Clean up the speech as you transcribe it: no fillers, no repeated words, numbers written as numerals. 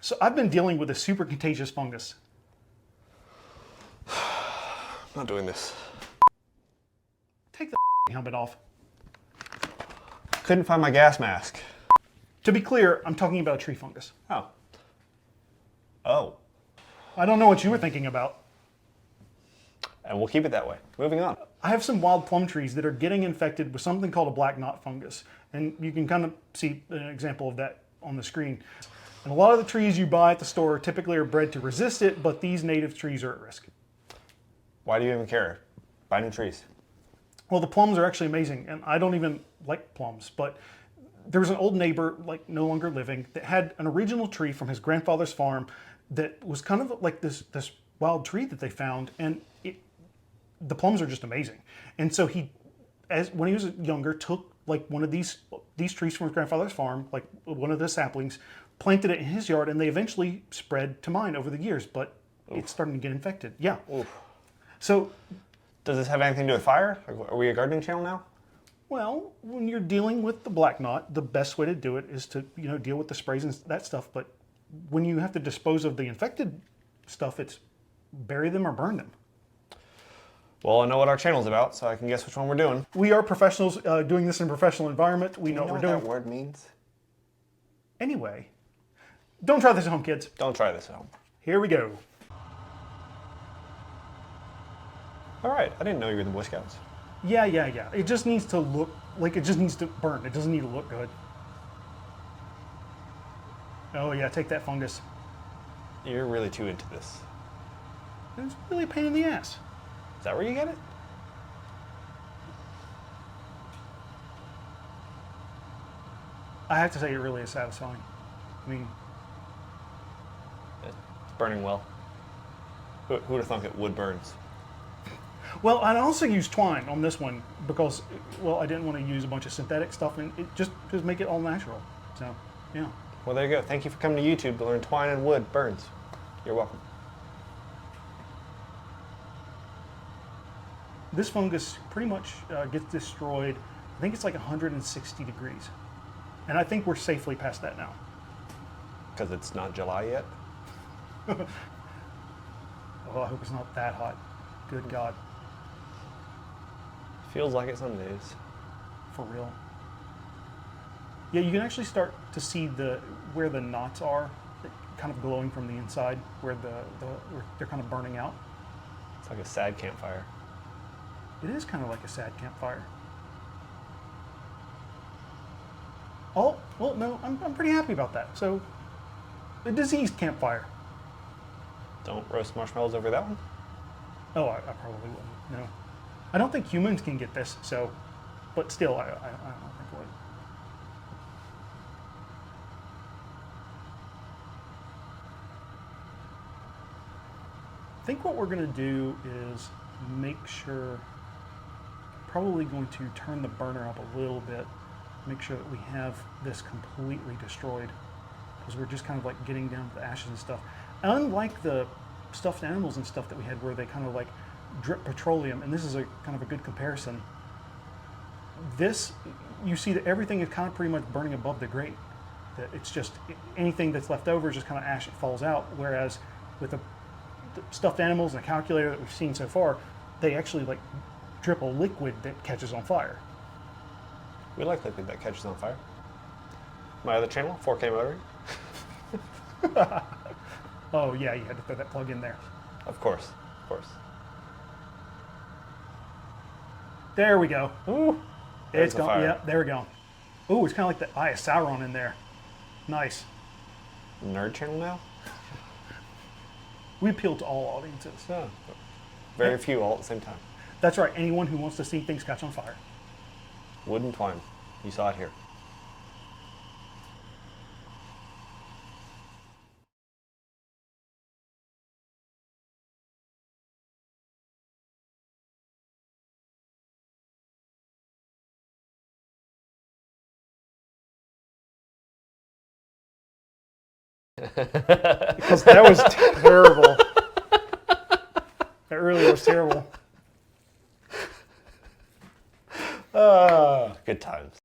So I've been dealing with a super contagious fungus. I'm not doing this. Take the helmet off. Couldn't find my gas mask. To be clear, I'm talking about tree fungus. Oh. Oh. I don't know what you were thinking about. And we'll keep it that way. Moving on. I have some wild plum trees that are getting infected with something called a black knot fungus. And you can kind of see an example of that on the screen. And a lot of the trees you buy at the store typically are bred to resist it, but these native trees are at risk. Why do you even care? Buy new trees. Well, the plums are actually amazing, and I don't even like plums, but there was an old neighbor, like no longer living, that had an original tree from his grandfather's farm that was kind of like this wild tree that they found, and the plums are just amazing. And so he, when he was younger, took like one of these trees from his grandfather's farm, like one of the saplings, planted it in his yard, and they eventually spread to mine over the years, but it's starting to get infected. Yeah. Oof. So, does this have anything to do with fire? Are we a gardening channel now? well, when you're dealing with the black knot, the best way to do it is to, deal with the sprays and that stuff. But when you have to dispose of the infected stuff, it's bury them or burn them. Well, I know what our channel's about, so I can guess which one we're doing. We are professionals doing this in a professional environment. We know what we're doing. That word means? Anyway, don't try this at home, kids. Don't try this at home. Here we go. All right, I didn't know you were in the Boy Scouts. Yeah. It just needs to look like it just needs to burn. It doesn't need to look good. Oh yeah, take that fungus. You're really too into this. It's really a pain in the ass. Is that where you get it? I have to say it really is satisfying. I mean, It's burning well. Who would have thunk it wood burns? well, I also used twine on this one because, well, I didn't want to use a bunch of synthetic stuff and it just make it all natural. So, yeah. Well, there you go. Thank you for coming to YouTube to learn twine and wood burns. You're welcome. This fungus pretty much gets destroyed, I think it's like 160 degrees. And I think we're safely past that now. Because it's not July yet? Oh, I hope it's not that hot. Good God. Feels like it some days. For real. Yeah, you can actually start to see where the knots are, kind of glowing from the inside, where where they're kind of burning out. It's like a sad campfire. It is kind of like a sad campfire. Oh, well, no, I'm pretty happy about that. So, a diseased campfire. Don't roast marshmallows over that one? Oh, I probably wouldn't. No, I don't think humans can get this. So, but still, I don't think I would. I think what we're going to do is make sure. Probably going to turn the burner up a little bit, make sure that we have this completely destroyed, because we're just kind of like getting down to the ashes and stuff. Unlike the stuffed animals and stuff that we had where they kind of like drip petroleum, and this is a kind of a good comparison. This, you see that everything is kind of pretty much burning above the grate. That it's just anything that's left over is just kind of ash that falls out, whereas with the stuffed animals and the calculator that we've seen so far, they actually like drip a liquid that catches on fire. We like liquid that catches on fire. My other channel, 4K motoring. Oh yeah, you had to throw that plug in there. Of course, of course. There we go. Ooh, There's it's the gone. fire. Yeah, there we go. Ooh, it's kind of like the Eye of Sauron in there. Nice. Nerd channel now? We appeal to all audiences. Yeah. Very few all at the same time. That's right. Anyone who wants to see things catch on fire. Wood and twine. You saw it here. Because that was terrible. That really was terrible. Good times.